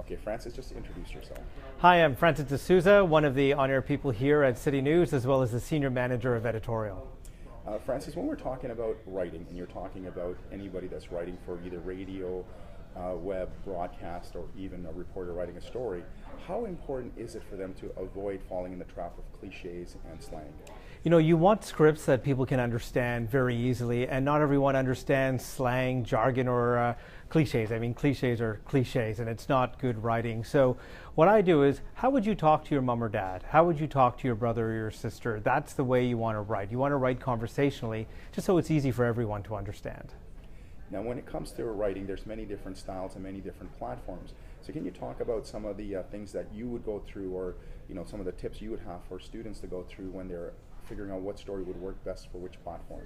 Okay, Francis, just introduce yourself. Hi, I'm Francis D'Souza, one of the on-air people here at City News, as well as the Senior Manager of Editorial. Francis, when we're talking about writing, and you're talking about anybody that's writing for either radio, web, broadcast, or even a reporter writing a story, how important is it for them to avoid falling in the trap of cliches and slang? You know, you want scripts that people can understand very easily, and not everyone understands slang, jargon, or cliches. I mean, cliches are cliches, and it's not good writing. So what I do is, how would you talk to your mom or dad? How would you talk to your brother or your sister? That's the way you want to write. You want to write conversationally, just so it's easy for everyone to understand. Now, when it comes to writing, there's many different styles and many different platforms. So can you talk about some of the things that you would go through, or some of the tips you would have for students to go through when they're figuring out what story would work best for which platform?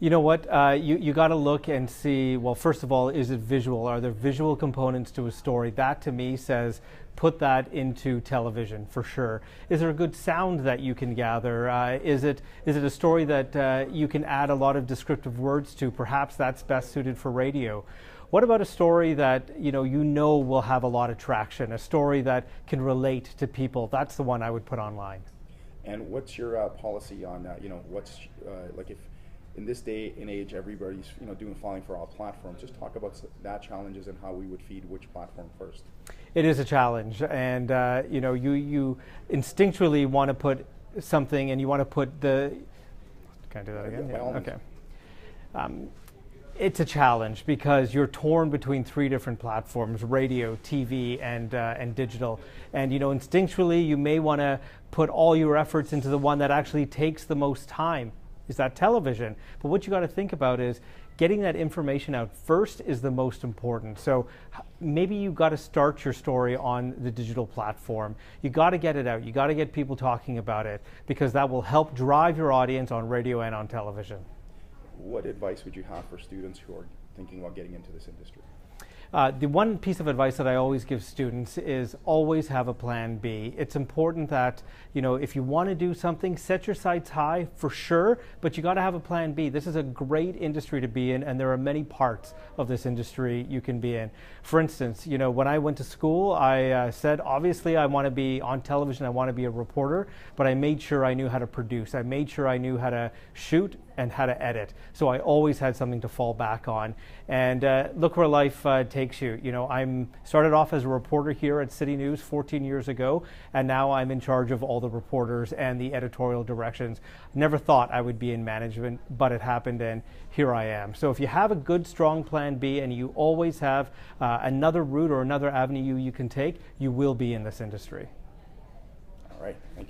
You know what, you got to look and see, well, first of all, is it visual? Are there visual components to a story? That to me says put that into television for sure. Is there a good sound that you can gather? Is it a story that you can add a lot of descriptive words to? Perhaps that's best suited for radio. What about a story that you know will have a lot of traction, a story that can relate to people? That's the one I would put online. And what's your policy on what's like if in this day and age everybody's falling for all platforms? Just talk about that challenges and how we would feed which platform first. It is a challenge, and you instinctually want to put something, and you want to put the. Can I do that again? Yeah. Okay. It's a challenge because you're torn between three different platforms: radio, TV, and digital. And instinctually, you may want to put all your efforts into the one that actually takes the most time. Is that television? But what you got to think about is getting that information out first is the most important. So maybe you got to start your story on the digital platform. You got to get it out. You got to get people talking about it, because that will help drive your audience on radio and on television. What advice would you have for students who are thinking about getting into this industry? The one piece of advice that I always give students is always have a plan B. It's important that, if you want to do something, set your sights high for sure, but you got to have a plan B. This is a great industry to be in, and there are many parts of this industry you can be in. For instance, when I went to school, I said, obviously I want to be on television, I want to be a reporter, but I made sure I knew how to produce. I made sure I knew how to shoot and how to edit. So I always had something to fall back on. And look where life takes you. I'm started off as a reporter here at City News 14 years ago, and now I'm in charge of all the reporters and the editorial directions. Never thought I would be in management, but it happened, and here I am. So if you have a good, strong plan B, and you always have another route or another avenue you can take, you will be in this industry. All right, thank you.